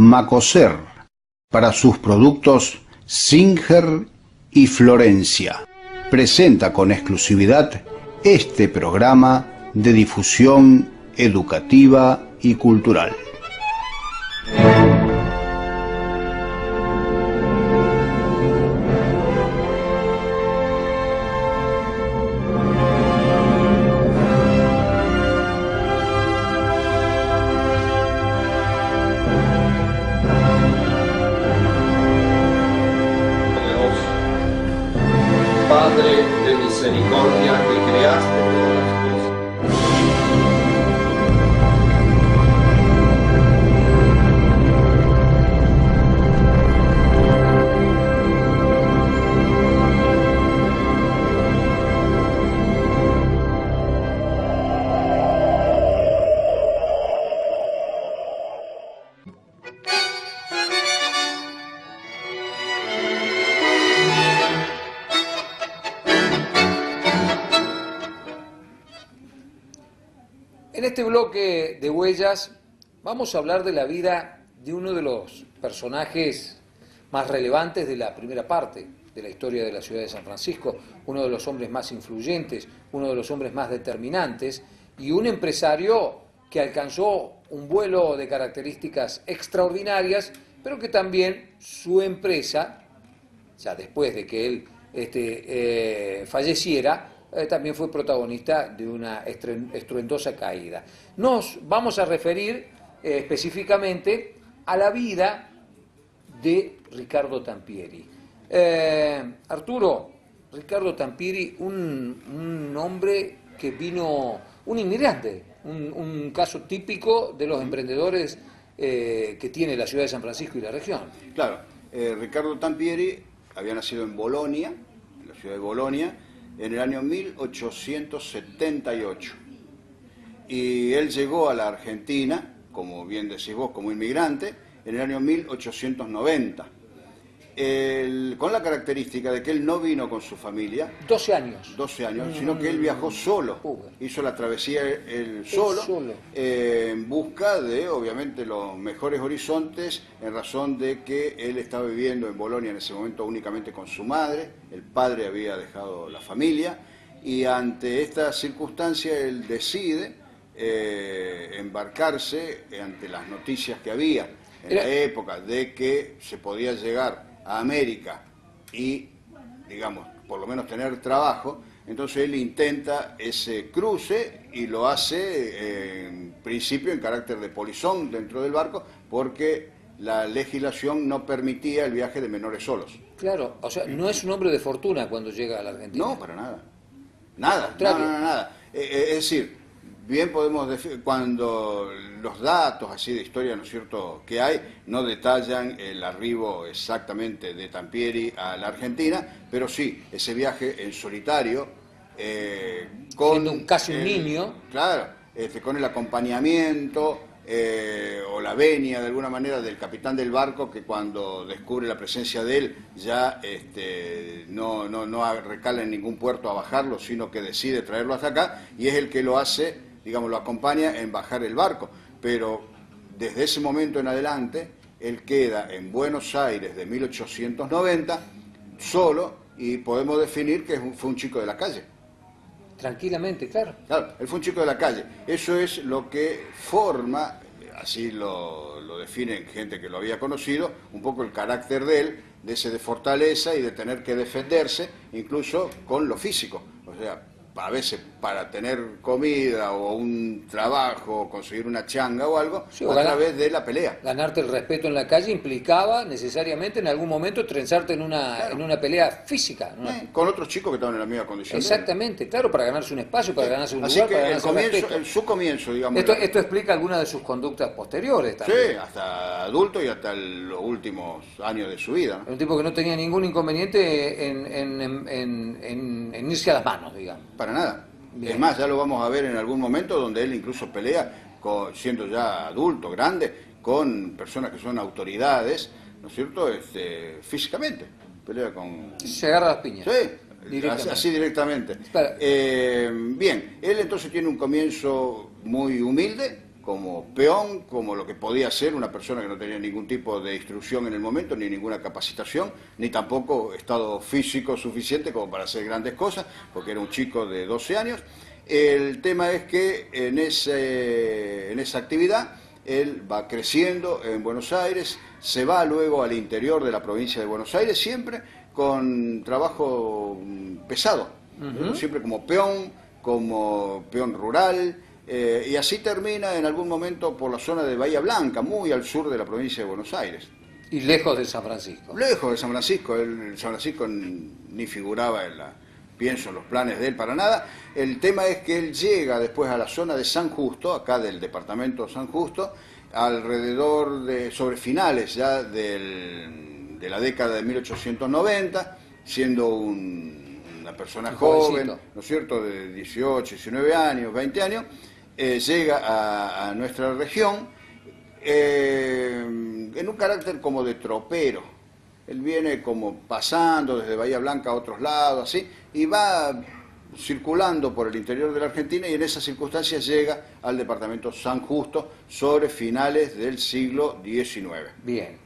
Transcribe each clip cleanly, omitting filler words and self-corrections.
Macoser, para sus productos Singer y Florencia. Presenta con exclusividad este programa de difusión educativa y cultural. Padre de misericordia que creaste todas las cosas. En este bloque de Huellas vamos a hablar de la vida de uno de los personajes más relevantes de la primera parte de la historia de la ciudad de San Francisco, uno de los hombres más influyentes, uno de los hombres más determinantes y un empresario que alcanzó un vuelo de características extraordinarias, pero que también su empresa, ya después de que él falleciera, también fue protagonista de una estruendosa caída. Nos vamos a referir específicamente a la vida de Ricardo Tampieri. Arturo, Ricardo Tampieri, un hombre que vino, un inmigrante, un caso típico de los emprendedores que tiene la ciudad de San Francisco y la región. Claro, Ricardo Tampieri había nacido en Bolonia, en la ciudad de Bolonia, en el año 1878. Y él llegó a la Argentina, como bien decís vos, como inmigrante, en el año 1890. Con la característica de que él no vino con su familia. 12 años. 12 años, sino que él viajó solo. Hizo la travesía él solo. En busca de, obviamente, los mejores horizontes, en razón de que él estaba viviendo en Bolonia en ese momento únicamente con su madre. El padre había dejado la familia. Y ante esta circunstancia él decide embarcarse ante las noticias que había en la época de que se podía llegar a América y, digamos, por lo menos tener trabajo. Entonces él intenta ese cruce y lo hace en principio en carácter de polizón dentro del barco, porque la legislación no permitía el viaje de menores solos. Claro, o sea, no es un hombre de fortuna cuando llega a la Argentina. No, para nada. Nada. Es decir, bien podemos decir, cuando los datos así de historia, ¿no es cierto?, que hay, no detallan el arribo exactamente de Tampieri a la Argentina, pero sí, ese viaje en solitario, con casi un niño. Claro, con el acompañamiento o la venia de alguna manera del capitán del barco, que cuando descubre la presencia de él ya no recala en ningún puerto a bajarlo, sino que decide traerlo hasta acá, y es el que lo hace, digamos, lo acompaña en bajar el barco. Pero desde ese momento en adelante, él queda en Buenos Aires de 1890, solo, y podemos definir que fue un chico de la calle. Tranquilamente, claro. Claro, él fue un chico de la calle. Eso es lo que forma, así lo definen gente que lo había conocido, un poco el carácter de él, de ese de fortaleza y de tener que defenderse, incluso con lo físico. O sea, a veces para tener comida o un trabajo, o conseguir una changa o algo, sí, a través de la pelea. Ganarte el respeto en la calle implicaba necesariamente en algún momento trenzarte en una pelea física. Con otros chicos que estaban en la misma condición. Exactamente, claro, para ganarse un espacio, para ganarse un Así lugar, que para ganarse su comienzo, digamos. Esto explica algunas de sus conductas posteriores también. Sí, hasta adulto y hasta los últimos años de su vida, ¿no? Un tipo que no tenía ningún inconveniente en irse a las manos, digamos. Para nada. Bien. Es más, ya lo vamos a ver en algún momento, donde él incluso pelea, siendo ya adulto, grande, con personas que son autoridades, ¿no es cierto?, físicamente. Pelea con... Se agarra las piñas. Sí, directamente. Así directamente. Bien, él entonces tiene un comienzo muy humilde, como peón, como lo que podía ser una persona que no tenía ningún tipo de instrucción en el momento, ni ninguna capacitación, ni tampoco estado físico suficiente como para hacer grandes cosas, porque era un chico de 12 años. El tema es que en esa actividad él va creciendo en Buenos Aires, se va luego al interior de la provincia de Buenos Aires, siempre con trabajo pesado, siempre como peón rural, y así termina en algún momento por la zona de Bahía Blanca, muy al sur de la provincia de Buenos Aires. Y lejos de San Francisco. Lejos de San Francisco, San Francisco ni figuraba pienso en los planes de él para nada. El tema es que él llega después a la zona de San Justo, acá del departamento de San Justo, sobre finales ya de la década de 1890, siendo una persona joven, ¿no es cierto?, de 18, 19 años, 20 años, llega a nuestra región en un carácter como de tropero. Él viene como pasando desde Bahía Blanca a otros lados, así, y va circulando por el interior de la Argentina, y en esas circunstancias llega al departamento San Justo sobre finales del siglo XIX. Bien,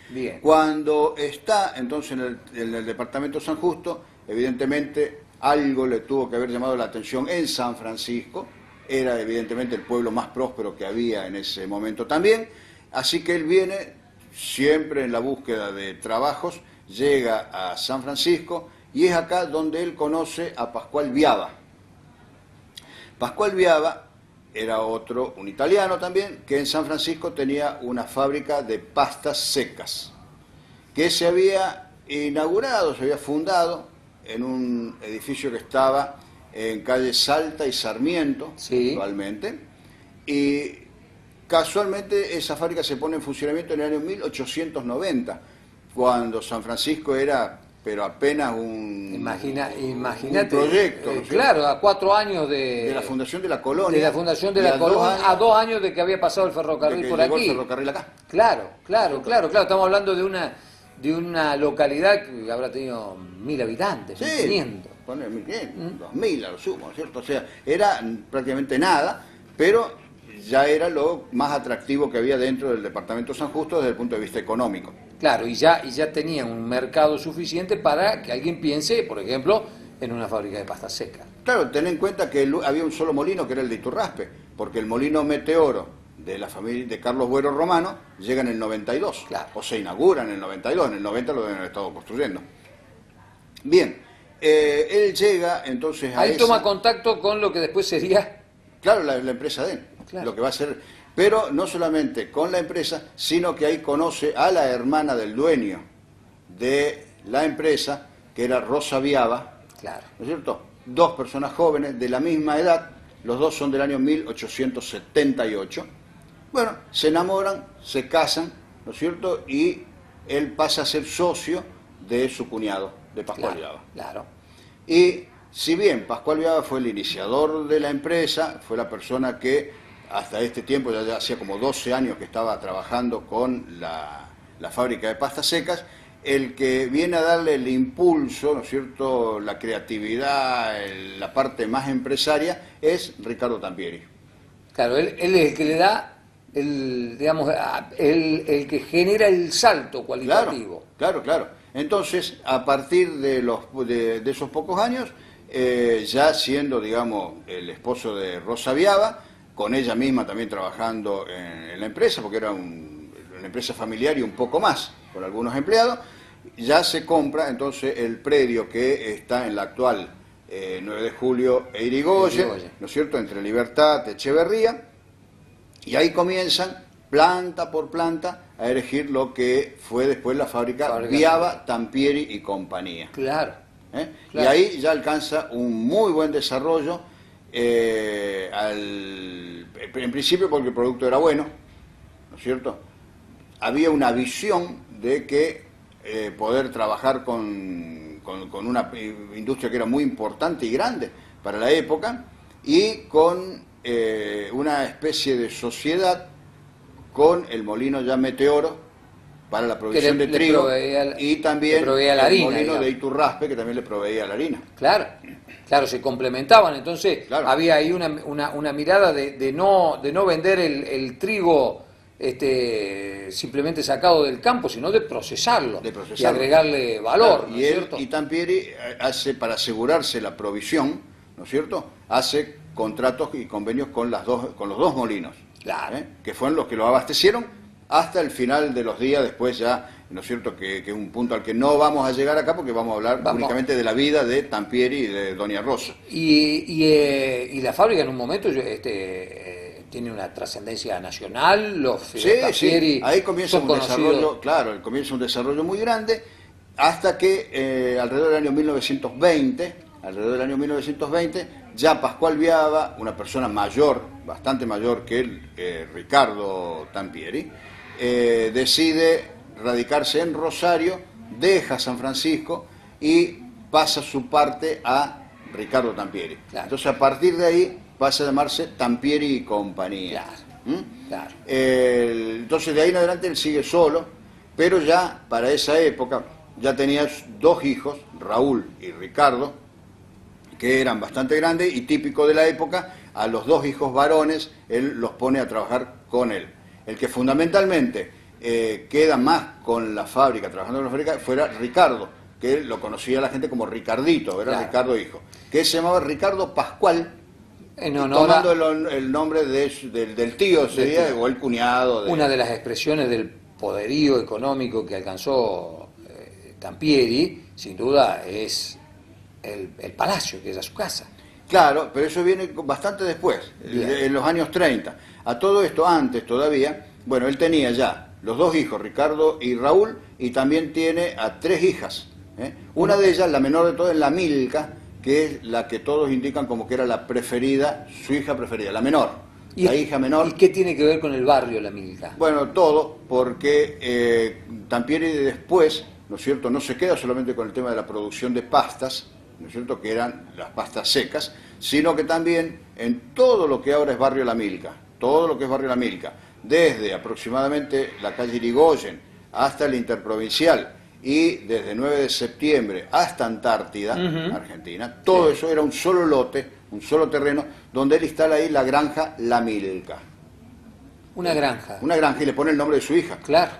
bien. Cuando está entonces en el departamento San Justo, evidentemente algo le tuvo que haber llamado la atención en San Francisco. Era evidentemente el pueblo más próspero que había en ese momento también, así que él viene siempre en la búsqueda de trabajos, llega a San Francisco y es acá donde él conoce a Pascual Viava. Pascual Viava era un italiano también, que en San Francisco tenía una fábrica de pastas secas, que se había inaugurado, se había fundado en un edificio que estaba en calle Salta y Sarmiento, sí, actualmente, y casualmente esa fábrica se pone en funcionamiento en el año 1890, cuando San Francisco era, pero apenas Imagínate, un proyecto. ¿No? Claro, a 4 años de la fundación de la colonia. De la fundación de la colonia, a 2 años de que había pasado el ferrocarril por aquí. El ferrocarril acá. Claro. Estamos hablando de una localidad que habrá tenido 1000 habitantes, sí, 1500. 1500, 2000 a lo sumo, ¿cierto? O sea, era prácticamente nada, pero ya era lo más atractivo que había dentro del departamento San Justo desde el punto de vista económico. Claro, y ya tenían un mercado suficiente para que alguien piense, por ejemplo, en una fábrica de pasta seca. Claro, ten en cuenta que había un solo molino, que era el de Iturraspe, porque el molino Meteoro de la familia de Carlos Buero Romano llega en el 92, claro, o se inaugura en el 92, en el 90 lo deben haber estado construyendo. Bien, él llega entonces a ahí toma contacto con lo que después sería... Claro, la empresa de él, claro, lo que va a ser... Pero no solamente con la empresa, sino que ahí conoce a la hermana del dueño de la empresa, que era Rosa Viava, claro, ¿no es cierto? 2 personas jóvenes de la misma edad, los dos son del año 1878. Bueno, se enamoran, se casan, ¿no es cierto? Y él pasa a ser socio de su cuñado, de Pascual Viava. Claro. Y si bien Pascual Viava fue el iniciador de la empresa, fue la persona que hasta este tiempo, ya hacía como 12 años que estaba trabajando con la fábrica de pastas secas, el que viene a darle el impulso, ¿no es cierto?, la creatividad, la parte más empresaria, es Ricardo Tampieri. Claro, él es el que le da, el que genera el salto cualitativo. Claro. Entonces, a partir de esos pocos años, ya siendo, digamos, el esposo de Rosa Viava, con ella misma también trabajando en la empresa, porque era una empresa familiar y un poco más, con algunos empleados, ya se compra entonces el predio que está en la actual 9 de Julio e Irigoyen, ¿no es cierto?, entre Libertad y Echeverría, y ahí comienzan, planta por planta, a erigir lo que fue después la fábrica Viava, Tampieri y compañía. Claro. Y ahí ya alcanza un muy buen desarrollo, en principio porque el producto era bueno, ¿no es cierto? Había una visión de que poder trabajar con una industria que era muy importante y grande para la época, y con una especie de sociedad con el molino ya Meteoro, para la provisión de le trigo, proveía y también le proveía la el harina, molino digamos. de Iturraspe, que también le proveía la harina. Claro, claro, se complementaban, entonces Claro. había ahí una mirada de no vender el trigo simplemente sacado del campo, sino de procesarlo, De procesarlo. y agregarle valor, Claro, ¿no y es él, cierto? y Tampieri hace, para asegurarse la provisión, ¿no es cierto?, hace contratos y convenios con los dos molinos, Claro. que fueron los que lo abastecieron hasta el final de los días. Después ya, ¿no es cierto?, que es un punto al que no vamos a llegar acá, porque vamos a hablar únicamente de la vida de Tampieri y de Doña Rosa. Y la fábrica en un momento tiene una trascendencia nacional, los Tampieri ahí comienza son un conocidos. desarrollo, claro, comienza un desarrollo muy grande, hasta que alrededor del año 1920, ya Pascual Viaba, una persona mayor, bastante mayor que él, Ricardo Tampieri, decide radicarse en Rosario, deja San Francisco y pasa su parte a Ricardo Tampieri. Claro. Entonces, a partir de ahí pasa a llamarse Tampieri y Compañía. Claro, claro. Entonces, de ahí en adelante él sigue solo, pero ya para esa época ya tenía dos hijos, Raúl y Ricardo, que eran bastante grandes, y típico de la época, a los dos hijos varones él los pone a trabajar con él. El que fundamentalmente queda más con la fábrica, trabajando en la fábrica, fuera Ricardo, que lo conocía la gente como Ricardito, era Claro. Ricardo hijo, que se llamaba Ricardo Pascual, En honor a tomando el nombre del tío, sería, o el cuñado. una de las expresiones del poderío económico que alcanzó Tampieri, sin duda, es el palacio, que era su casa. Claro, pero eso viene bastante después, Bien. en los años 30. A todo esto, antes todavía, bueno, él tenía ya los dos hijos, Ricardo y Raúl, y también tiene a tres hijas. Una de ellas, la menor de todas, es la Milka, que es la que todos indican como que era la preferida, su hija preferida, la menor, la hija menor. ¿Y qué tiene que ver con el barrio La Milka? Bueno, todo, porque Tampieri después, ¿no es cierto?, no se queda solamente con el tema de la producción de pastas, ¿no es cierto?, que eran las pastas secas, sino que también en todo lo que ahora es barrio La Milka, todo lo que es barrio La Milka, desde aproximadamente la calle Irigoyen hasta el Interprovincial, y desde 9 de septiembre hasta Antártida, Argentina, todo eso era un solo lote, un solo terreno, donde él instala ahí la granja La Milka. Una granja. Una granja, y le pone el nombre de su hija. Claro.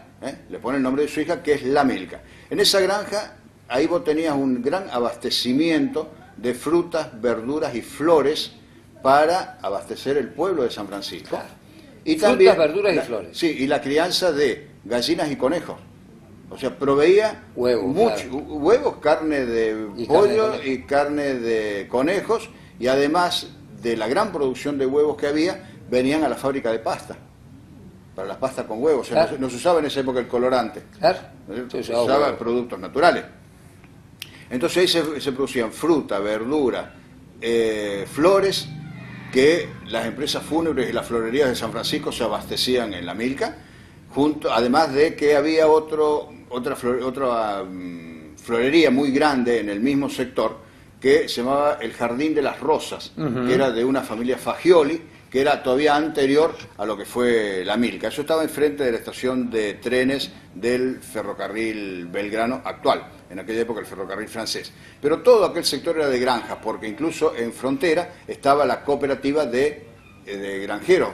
Le pone el nombre de su hija, que es La Milka. En esa granja, ahí vos tenías un gran abastecimiento de frutas, verduras y flores para abastecer el pueblo de San Francisco. Claro. Y Frutas, también verduras y flores. Sí, y la crianza de gallinas y conejos. O sea, proveía Huevos, claro. huevos, carne de Y pollo carne de y carne de conejos, y además de la gran producción de huevos que había, venían a la fábrica de pasta, para las pastas con huevos. O sea, Claro. no se usaba en esa época el colorante, Claro. ¿no es cierto? Se Se usaba usaban huevo. productos naturales. Entonces ahí se producían fruta, verdura, flores, que las empresas fúnebres y las florerías de San Francisco se abastecían en La Milka, además de que había otra florería muy grande en el mismo sector, que se llamaba el Jardín de las Rosas, que era de una familia Fagioli, que era todavía anterior a lo que fue La Milka. Eso estaba enfrente de la estación de trenes del ferrocarril Belgrano actual, en aquella época el ferrocarril francés. Pero todo aquel sector era de granjas, porque incluso en frontera estaba la cooperativa de granjeros,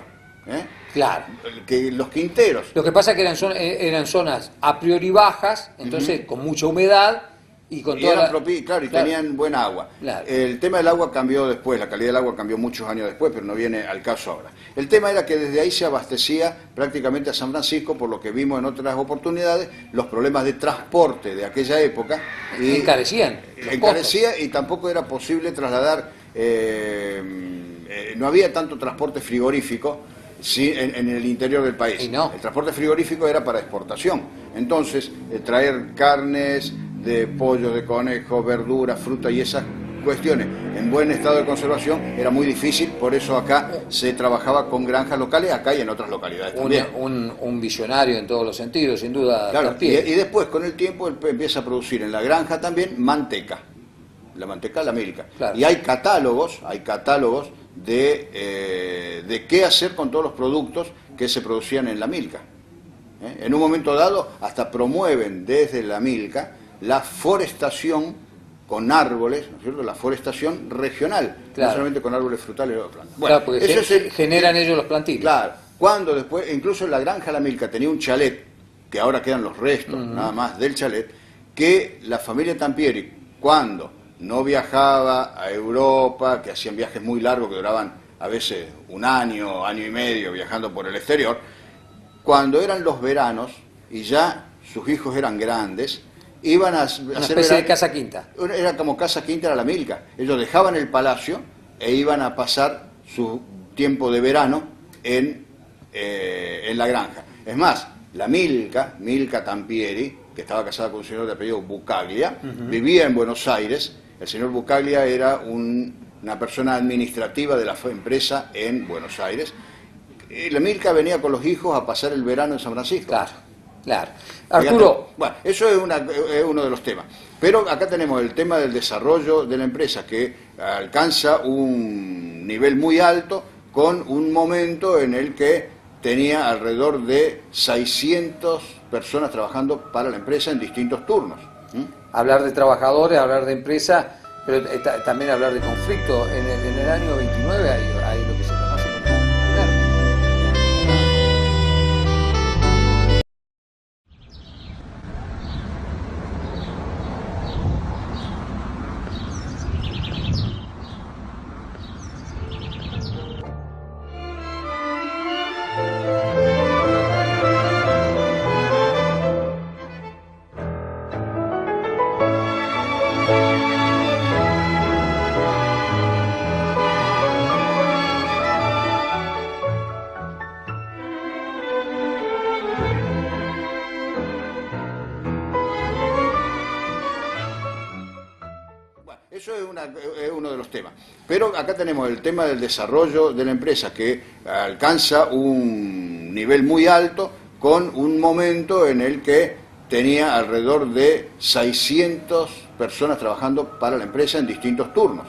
Claro. que los quinteros. Lo que pasa es que eran zonas a priori bajas, entonces con mucha humedad y con Y toda eran la... claro, y Claro. tenían buena agua. Claro. El tema del agua cambió después, la calidad del agua cambió muchos años después, pero no viene al caso ahora. El tema era que desde ahí se abastecía prácticamente a San Francisco, por lo que vimos en otras oportunidades, los problemas de transporte de aquella época. Y Encarecían los encarecía, y tampoco era posible trasladar, no había tanto transporte frigorífico en el interior del país. Y no. El transporte frigorífico era para exportación. Entonces, traer carnes de pollo, de conejo, verduras, fruta y esas cuestiones en buen estado de conservación era muy difícil, por eso acá se trabajaba con granjas locales, acá y en otras localidades también. Un visionario en todos los sentidos, sin duda. Claro, y Tampieri. después con el tiempo él empieza a producir en la granja también manteca, la manteca La Milka. Claro. Y hay catálogos de qué hacer con todos los productos que se producían en La Milka. En un momento dado hasta promueven desde la Milka la forestación con árboles, ¿no es cierto?, la forestación regional, claro, no solamente con árboles frutales o plantas. Bueno, claro, porque eso generan ellos los plantíos. Claro, cuando después, incluso la granja La Milka tenía un chalet, que ahora quedan los restos nada más del chalet, que la familia Tampieri, cuando no viajaba a Europa, que hacían viajes muy largos que duraban a veces un año, año y medio viajando por el exterior, cuando eran los veranos y ya sus hijos eran grandes, iban a hacer una especie de casa quinta. Era como casa quinta, era La Milka. Ellos dejaban el palacio e iban a pasar su tiempo de verano en la granja. Es más, la Milka Tampieri, que estaba casada con un señor de apellido Bucaglia, vivía en Buenos Aires. El señor Bucaglia era una persona administrativa de la empresa en Buenos Aires. Y la Milka venía con los hijos a pasar el verano en San Francisco. Claro, claro. Arturo. Bueno, eso es uno de los temas. Pero acá tenemos el tema del desarrollo de la empresa, que alcanza un nivel muy alto, con un momento en el que tenía alrededor de 600 personas trabajando para la empresa en distintos turnos. Hablar de trabajadores, hablar de empresa, pero también hablar de conflicto. En el año 29 hay lo que se conoce como Eso es uno de los temas. Pero acá tenemos el tema del desarrollo de la empresa, que alcanza un nivel muy alto, con un momento en el que tenía alrededor de 600 personas trabajando para la empresa en distintos turnos.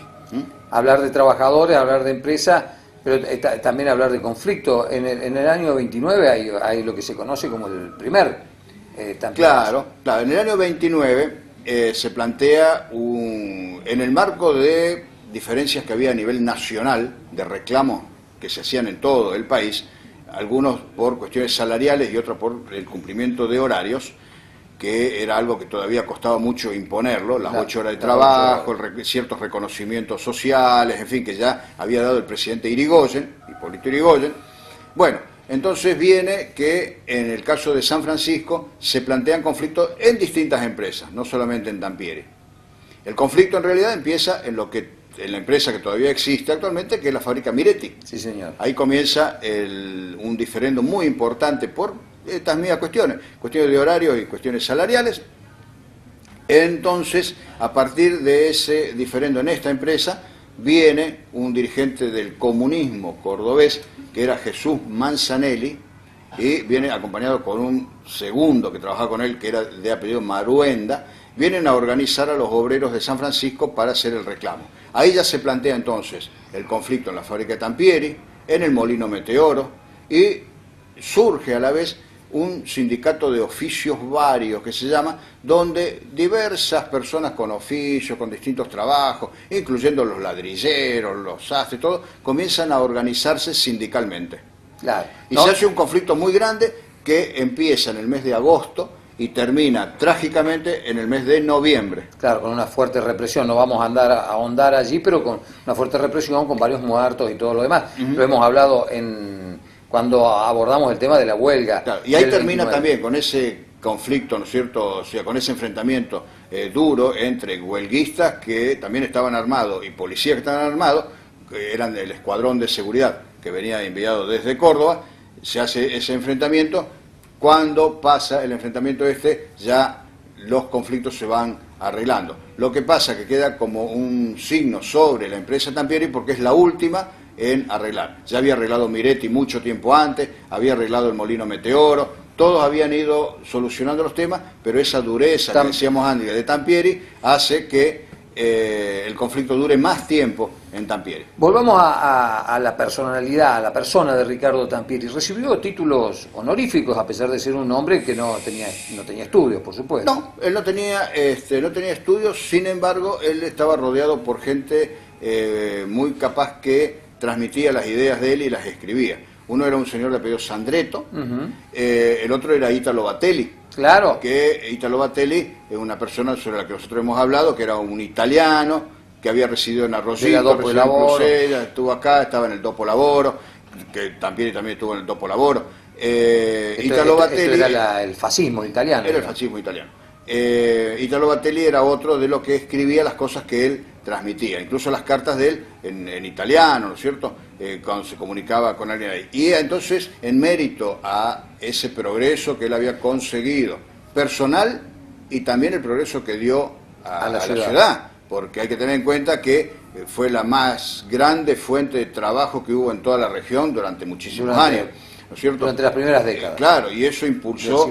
Hablar de trabajadores, hablar de empresa, pero también hablar de conflicto. En el año 29 hay lo que se conoce como el primer Claro, en el año 29 se plantea en el marco de diferencias que había a nivel nacional, de reclamos que se hacían en todo el país, algunos por cuestiones salariales y otros por el cumplimiento de horarios, que era algo que todavía costaba mucho imponerlo, las 8 horas de trabajo, ciertos reconocimientos sociales, en fin, que ya había dado el presidente Hipólito Yrigoyen. Bueno, entonces viene que en el caso de San Francisco se plantean conflictos en distintas empresas, no solamente en Tampieri. El conflicto en realidad empieza en la empresa que todavía existe actualmente, que es la fábrica Miretti. Sí, señor. Ahí comienza un diferendo muy importante por estas mismas cuestiones de horarios y cuestiones salariales. Entonces, a partir de ese diferendo en esta empresa, viene un dirigente del comunismo cordobés, que era Jesús Manzanelli, y viene acompañado con un segundo que trabajaba con él, que era de apellido Maruenda. Vienen a organizar a los obreros de San Francisco para hacer el reclamo. Ahí ya se plantea entonces el conflicto en la fábrica de Tampieri, en el Molino Meteoro, y surge a la vez un sindicato de oficios varios, que se llama, donde diversas personas con oficios, con distintos trabajos, incluyendo los ladrilleros, los sastres, todo, comienzan a organizarse sindicalmente. Claro. Y se hace un conflicto muy grande que empieza en el mes de agosto y termina trágicamente en el mes de noviembre. Claro, con una fuerte represión. No vamos a ahondar allí, pero con una fuerte represión, con varios muertos y todo lo demás. Lo hemos hablado cuando abordamos el tema de la huelga. Claro, y ahí termina 29. También con ese conflicto, ¿no es cierto? O sea, con ese enfrentamiento duro entre huelguistas que también estaban armados y policías que estaban armados, que eran del escuadrón de seguridad que venía enviado desde Córdoba. Se hace ese enfrentamiento. Cuando pasa el enfrentamiento ya los conflictos se van arreglando. Lo que pasa que queda como un signo sobre la empresa Tampieri, porque es la última en arreglar. Ya había arreglado Miretti mucho tiempo antes, había arreglado el Molino Meteoro, todos habían ido solucionando los temas, pero esa dureza que decíamos antes de Tampieri hace que el conflicto dure más tiempo en Tampieri. Volvamos a la personalidad, a la persona de Ricardo Tampieri. Recibió títulos honoríficos a pesar de ser un hombre que no tenía estudios, por supuesto. No, él no tenía estudios, sin embargo, él estaba rodeado por gente muy capaz que transmitía las ideas de él y las escribía. Uno era un señor de apellido Sandretto, el otro era Italo Batelli. Claro. Que Italo Batelli es una persona sobre la que nosotros hemos hablado, que era un italiano, que había residido en Arroyito, residido en Bruselas, estuvo acá, estaba en el Dopo Lavoro, que también estuvo en el Dopo Lavoro. Italo Batelli era el fascismo italiano. Era el fascismo italiano. Italo Batelli era otro de los que escribía las cosas que él transmitía, incluso las cartas de él en italiano, ¿no es cierto?, cuando se comunicaba con alguien ahí. Y entonces, en mérito a ese progreso que él había conseguido, personal, y también el progreso que dio a la ciudad, porque hay que tener en cuenta que fue la más grande fuente de trabajo que hubo en toda la región durante muchísimos años, ¿no es cierto? Durante las primeras décadas. Claro, y eso impulsó,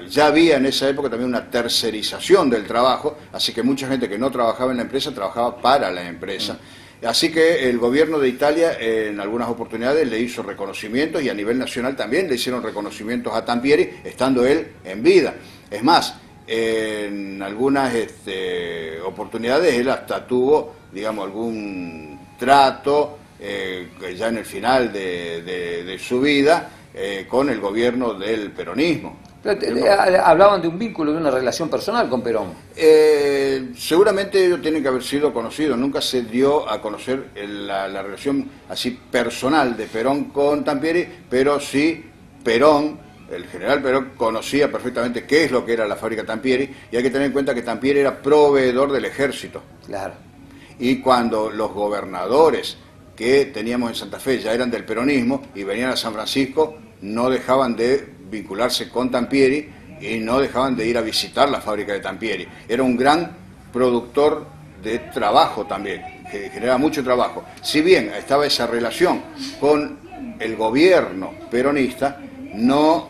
ya había en esa época también una tercerización del trabajo, así que mucha gente que no trabajaba en la empresa trabajaba para la empresa. Así que el gobierno de Italia en algunas oportunidades le hizo reconocimientos y a nivel nacional también le hicieron reconocimientos a Tampieri, estando él en vida. Es más, en algunas oportunidades él hasta tuvo, digamos, algún trato ya en el final de su vida con el gobierno del peronismo. Hablaban de un vínculo, de una relación personal con Perón. Seguramente ellos tienen que haber sido conocidos, nunca se dio a conocer la relación así personal de Perón con Tampieri, pero sí Perón, el general Perón, conocía perfectamente qué es lo que era la fábrica Tampieri, y hay que tener en cuenta que Tampieri era proveedor del ejército. Claro. Y cuando los gobernadores que teníamos en Santa Fe ya eran del peronismo y venían a San Francisco, no dejaban de vincularse con Tampieri y no dejaban de ir a visitar la fábrica de Tampieri. Era un gran productor de trabajo también, que generaba mucho trabajo. Si bien estaba esa relación con el gobierno peronista, no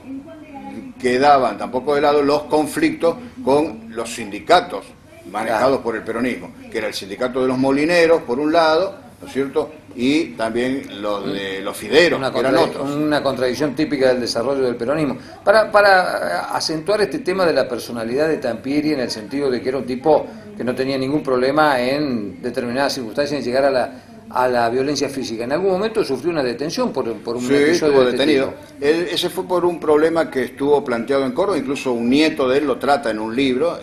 quedaban tampoco de lado los conflictos con los sindicatos manejados por el peronismo, que era el sindicato de los molineros, por un lado, ¿no es cierto?, y también los de los fideros, que eran otros. Una contradicción típica del desarrollo del peronismo. Para acentuar este tema de la personalidad de Tampieri, en el sentido de que era un tipo que no tenía ningún problema en determinadas circunstancias en llegar a la violencia física. En algún momento sufrió una detención por un episodio estuvo de detenido. Ese fue por un problema que estuvo planteado en Córdoba, incluso un nieto de él lo trata en un libro,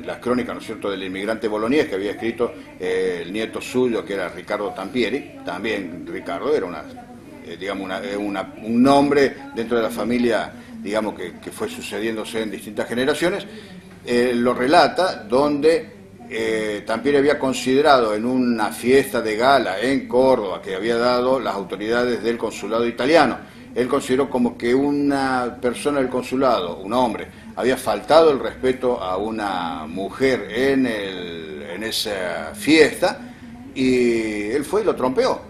las crónicas, ¿no es cierto?, del inmigrante boloñés que había escrito el nieto suyo, que era Ricardo Tampieri. También Ricardo era un nombre dentro de la familia, digamos, que fue sucediéndose en distintas generaciones. Lo relata, donde Tampieri había considerado en una fiesta de gala en Córdoba que había dado las autoridades del consulado italiano, él consideró como que una persona del consulado, un hombre, había faltado el respeto a una mujer en esa fiesta, y él fue y lo trompeó.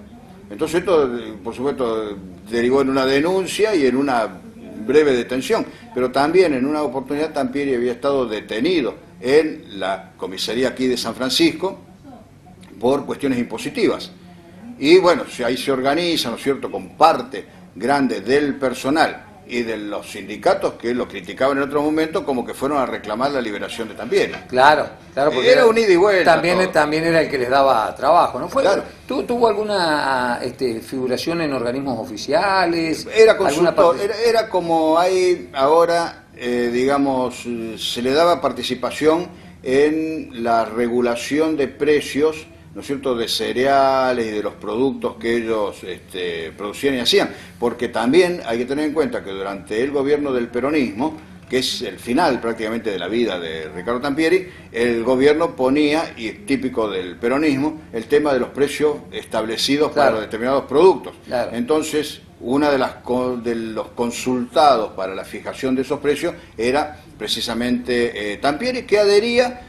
Entonces esto, por supuesto, derivó en una denuncia y en una breve detención, pero también en una oportunidad Tampieri había estado detenido en la comisaría aquí de San Francisco por cuestiones impositivas. Y bueno, ahí se organiza, ¿no es cierto?, con parte grande del personal y de los sindicatos que lo criticaban en otro momento, como que fueron a reclamar la liberación de Tampieri. Claro, porque era un ida y vuelta. También era el que les daba trabajo, ¿no? Claro. ¿Tuvo alguna figuración en organismos oficiales? Era consultor, era como hay ahora, digamos, se le daba participación en la regulación de precios, ¿no es cierto?, de cereales y de los productos que ellos producían y hacían, porque también hay que tener en cuenta que durante el gobierno del peronismo, que es el final prácticamente de la vida de Ricardo Tampieri, el gobierno ponía, y es típico del peronismo, el tema de los precios establecidos para determinados productos. Claro. Entonces, una de los consultados para la fijación de esos precios era precisamente Tampieri, que adhería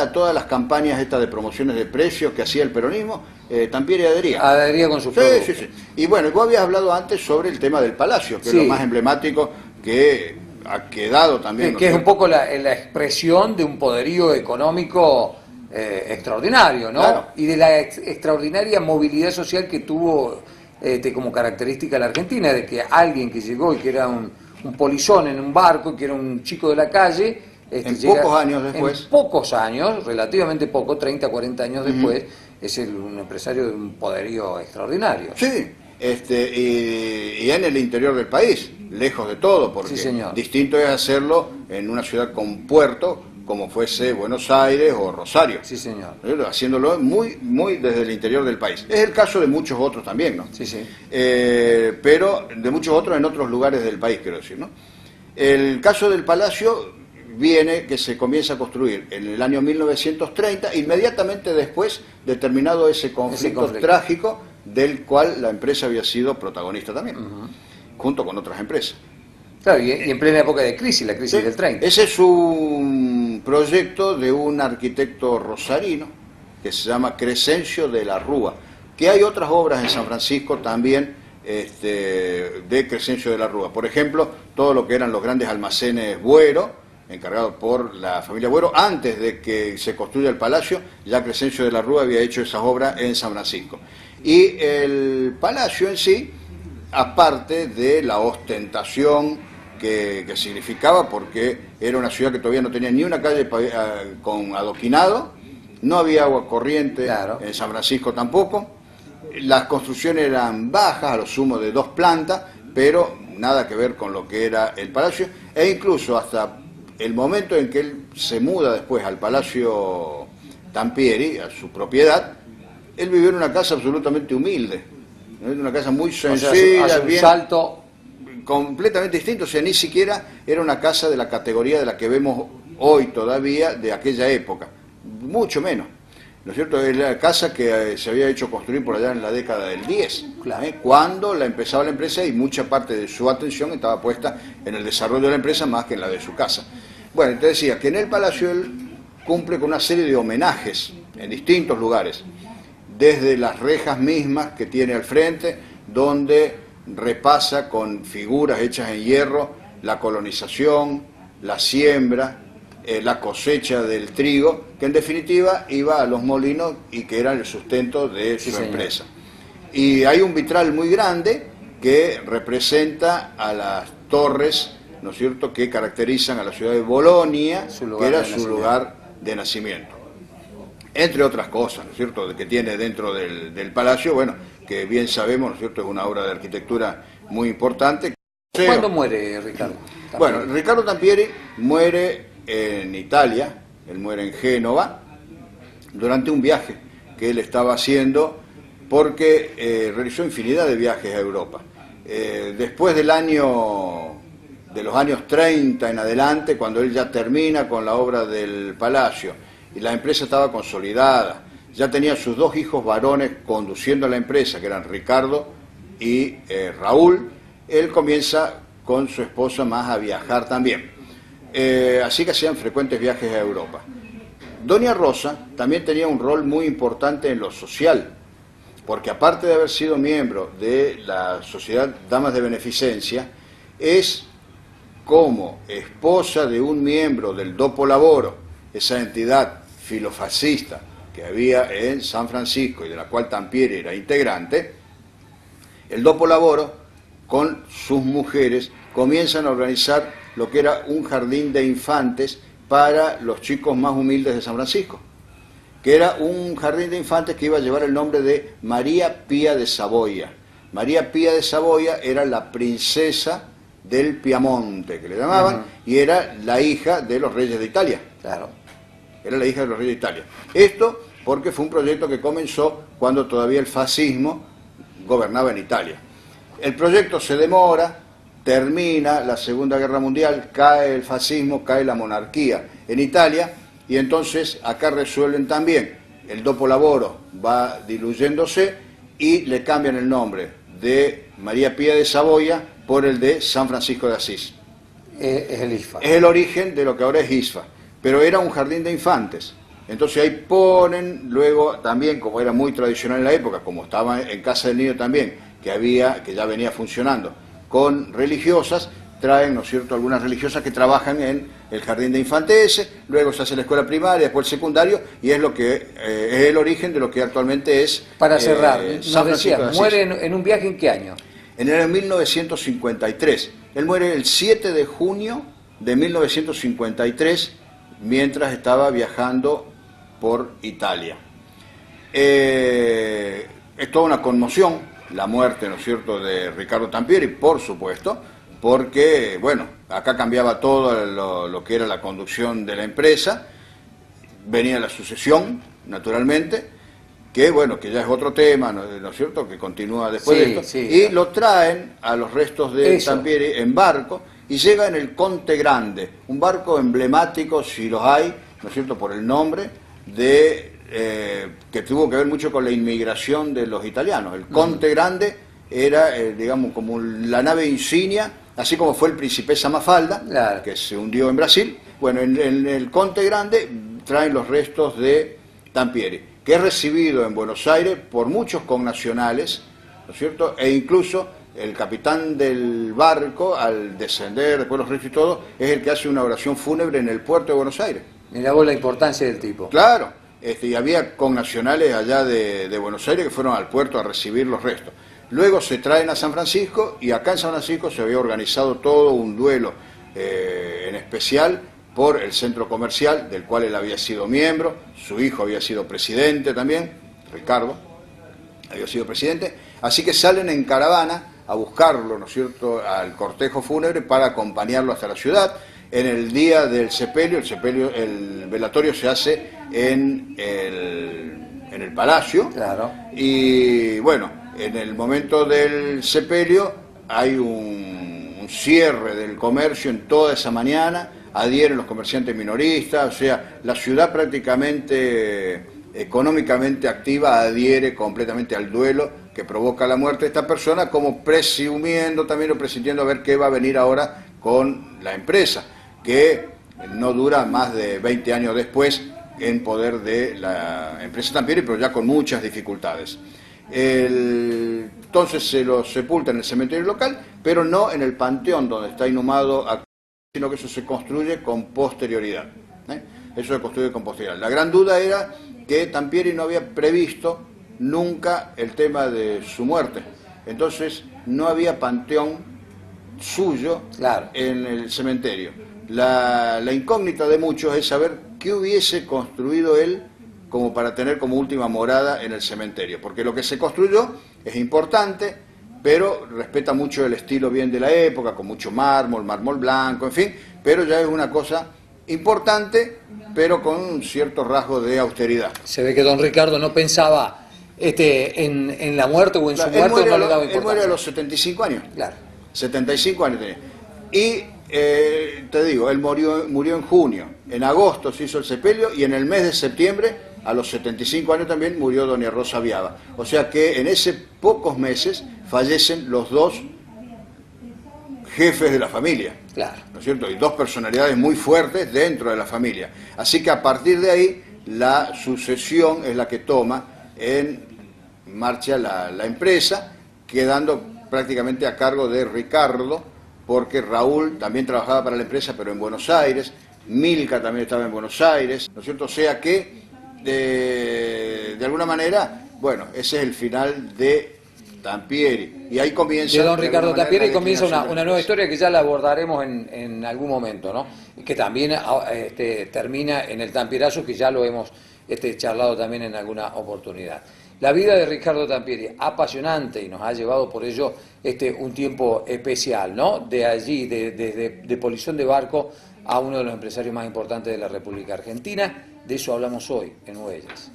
a todas las campañas estas de promociones de precios que hacía el peronismo. Tampieri adhería con sus productos. Sí. Y bueno, vos habías hablado antes sobre el tema del Palacio, que es lo más emblemático que ha quedado también... Que es un poco la expresión de un poderío económico extraordinario, ¿no? Claro. Y de la extraordinaria movilidad social que tuvo como característica la Argentina, de que alguien que llegó y que era un polizón en un barco, que era un chico de la calle... pocos años después. En pocos años, relativamente poco, 30, 40 años después, es un empresario de un poderío extraordinario. Sí, y en el interior del país, lejos de todo, porque Sí, señor. distinto es hacerlo en una ciudad con puerto, como fuese Buenos Aires o Rosario. Sí, señor. Haciéndolo muy desde el interior del país. Es el caso de muchos otros también, ¿no? Sí, sí. Pero de muchos otros en otros lugares del país, quiero decir, ¿no? El caso del Palacio viene que se comienza a construir en el año 1930, inmediatamente después de terminado ese conflicto trágico del cual la empresa había sido protagonista también, junto con otras empresas. Claro, y en plena época de crisis, la crisis del 30. Ese es un proyecto de un arquitecto rosarino que se llama Crescencio de la Rúa, que hay otras obras en San Francisco también de Crescencio de la Rúa. Por ejemplo, todo lo que eran los grandes almacenes Buero, encargados por la familia Buero. Antes de que se construya el Palacio, ya Crescencio de la Rúa había hecho esas obras en San Francisco. Y el Palacio en sí, aparte de la ostentación que significaba, porque era una ciudad que todavía no tenía ni una calle con adoquinado, no había agua corriente, claro, en San Francisco tampoco, las construcciones eran bajas, a lo sumo de 2 plantas, pero nada que ver con lo que era el Palacio, e incluso hasta el momento en que él se muda después al Palacio Tampieri, a su propiedad, él vivió en una casa absolutamente humilde, una casa muy sencilla, o sea, hace un salto completamente distinto, o sea, ni siquiera era una casa de la categoría de la que vemos hoy todavía de aquella época, mucho menos, ¿no es cierto? Es la casa que se había hecho construir por allá en la década del 10, claro, cuando empezaba la empresa, y mucha parte de su atención estaba puesta en el desarrollo de la empresa más que en la de su casa. Bueno, te decía que en el Palacio él cumple con una serie de homenajes en distintos lugares, desde las rejas mismas que tiene al frente, donde repasa con figuras hechas en hierro la colonización, la siembra, la cosecha del trigo, que en definitiva iba a los molinos y que era el sustento de su empresa. Y hay un vitral muy grande que representa a las torres, ¿no es cierto?, que caracterizan a la ciudad de Bolonia, que era su lugar de nacimiento. Entre otras cosas, ¿no es cierto?, que tiene dentro del palacio, bueno, que bien sabemos, ¿no es cierto?, es una obra de arquitectura muy importante. ¿Cuándo muere Ricardo? Bueno, Ricardo Tampieri muere en Italia, él muere en Génova, durante un viaje que él estaba haciendo, porque realizó infinidad de viajes a Europa. Después de los años 30 en adelante, cuando él ya termina con la obra del Palacio, y la empresa estaba consolidada, ya tenía sus 2 hijos varones conduciendo la empresa, que eran Ricardo y Raúl, él comienza con su esposa más a viajar también. Así que hacían frecuentes viajes a Europa. Doña Rosa también tenía un rol muy importante en lo social, porque aparte de haber sido miembro de la Sociedad Damas de Beneficencia, es como esposa de un miembro del Dopo Lavoro, esa entidad filofascista que había en San Francisco y de la cual Tampieri era integrante. El Dopo Lavoro, con sus mujeres, comienzan a organizar lo que era un jardín de infantes para los chicos más humildes de San Francisco, que era un jardín de infantes que iba a llevar el nombre de María Pía de Saboya. María Pía de Saboya era la princesa del Piamonte, que le llamaban, y era la hija de los reyes de Italia. Claro. Era la hija de los reyes de Italia. Esto porque fue un proyecto que comenzó cuando todavía el fascismo gobernaba en Italia. El proyecto se demora, termina la Segunda Guerra Mundial, cae el fascismo, cae la monarquía en Italia, y entonces acá resuelven también, el Dopo Lavoro va diluyéndose y le cambian el nombre de María Pía de Saboya por el de San Francisco de Asís. Es el ISFA. Es el origen de lo que ahora es ISFA, pero era un jardín de infantes. Entonces ahí ponen, luego también, como era muy tradicional en la época, como estaba en Casa del Niño también, que ya venía funcionando con religiosas, traen, ¿no es cierto?, algunas religiosas que trabajan en el jardín de infantes, luego se hace la escuela primaria, después el secundario, y es lo que es el origen de lo que actualmente es Para cerrar, San nos Francisco de decía, Asís. muere en un viaje, ¿en qué año? En el año 1953. Él muere el 7 de junio de 1953, mientras estaba viajando por Italia. Es toda una conmoción la muerte, ¿no es cierto?, de Ricardo Tampieri, por supuesto, porque, bueno, acá cambiaba todo lo que era la conducción de la empresa, venía la sucesión, naturalmente, que, bueno, que ya es otro tema, ¿no es cierto?, que continúa después Sí, de esto, sí. y lo traen a los restos de Eso. Tampieri en barco, y llega en el Conte Grande, un barco emblemático, si los hay, ¿no es cierto?, por el nombre, que tuvo que ver mucho con la inmigración de los italianos. El Conte Grande era, digamos, como la nave insignia, así como fue el Principessa Mafalda, Claro. que se hundió en Brasil. Bueno, en el Conte Grande traen los restos de Tampieri, que es recibido en Buenos Aires por muchos connacionales, ¿no es cierto?, e incluso el capitán del barco, al descender después los restos y todo, es el que hace una oración fúnebre en el puerto de Buenos Aires. Mirá vos la importancia del tipo. Claro, y había connacionales allá de Buenos Aires que fueron al puerto a recibir los restos. Luego se traen a San Francisco, y acá en San Francisco se había organizado todo un duelo en especial por el centro comercial, del cual él había sido miembro, su hijo había sido presidente también, Ricardo había sido presidente, así que salen en caravana a buscarlo, ¿no es cierto?, al cortejo fúnebre para acompañarlo hasta la ciudad. En el día del sepelio, el velatorio se hace en el palacio. Claro. Y bueno, en el momento del sepelio hay un cierre del comercio en toda esa mañana, adhieren los comerciantes minoristas, o sea, la ciudad prácticamente económicamente activa adhiere completamente al duelo que provoca la muerte de esta persona, como presumiendo también o presintiendo a ver qué va a venir ahora con la empresa, que no dura más de 20 años después en poder de la empresa Tampieri, pero ya con muchas dificultades. Entonces se lo sepulta en el cementerio local, pero no en el panteón donde está inhumado, sino que eso se construye con posterioridad. Eso se construye con posterioridad. La gran duda era que Tampieri no había previsto nunca el tema de su muerte. Entonces no había panteón suyo Claro. en el cementerio. La incógnita de muchos es saber qué hubiese construido él como para tener como última morada en el cementerio, porque lo que se construyó es importante, pero respeta mucho el estilo bien de la época, con mucho mármol blanco, en fin, pero ya es una cosa importante, pero con un cierto rasgo de austeridad. Se ve que don Ricardo no pensaba en la muerte o en su Él muerte, muere, no le daba él muere a importancia. los 75 años. Claro. 75 años tenía. Y te digo, él murió en junio. En agosto se hizo el sepelio, y en el mes de septiembre, a los 75 años también, murió doña Rosa Viaba. O sea que en ese pocos meses fallecen los dos jefes de la familia. Claro. ¿No es cierto? Y dos personalidades muy fuertes dentro de la familia. Así que a partir de ahí, la sucesión es la que toma en marcha la empresa, quedando prácticamente a cargo de Ricardo, porque Raúl también trabajaba para la empresa, pero en Buenos Aires, Milka también estaba en Buenos Aires, ¿no es cierto? O sea que, de alguna manera, bueno, ese es el final de Tampieri. Y ahí comienza... De don Ricardo Tampieri comienza una nueva nueva historia que ya la abordaremos en algún momento, ¿no? Que también termina en el Tampierazo, que ya lo hemos charlado también en alguna oportunidad. La vida de Ricardo Tampieri, apasionante, y nos ha llevado por ello un tiempo especial, ¿no? De allí, de polizón de barco a uno de los empresarios más importantes de la República Argentina. De eso hablamos hoy en Huellas.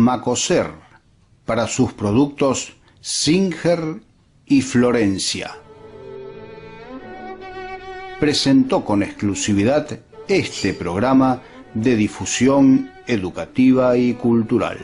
Macoser para sus productos Singer y Florencia. Presentó con exclusividad este programa de difusión educativa y cultural.